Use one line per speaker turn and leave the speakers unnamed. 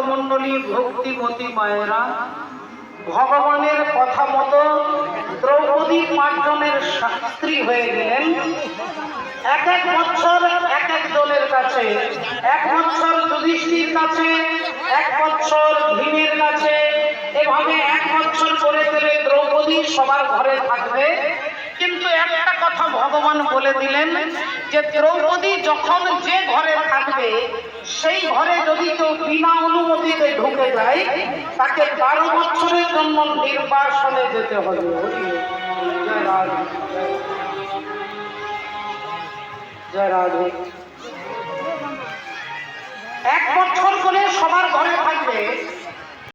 ভক্তমণ্ডলী, ভক্তিমতী মায়েরা, ভগবানের কথা মতো দ্রৌপদী 5 জনের শাস্ত্রী হয়ে গেলেন। এক এক বছর এক এক দলের কাছে, 1 বছর যুধিষ্ঠির কাছে, 1 বছর ভীমের কাছে, এভাবে 1 বছর করে করে দ্রৌপদী সবার ঘরে থাকবে। কিন্তু একটা কথা ভগবান বলে দিলেন যে দ্রৌপদী যখন যে ঘরে থাকবে সেই ঘরে যদি কেউ বিনা অনুমতিতে ঢুকে যায় তাকে 12 বছরের জন্য নির্বাসনে যেতে হবে। জয় রাধে, জয় রাধে। 1 বছর করে সবার ঘরে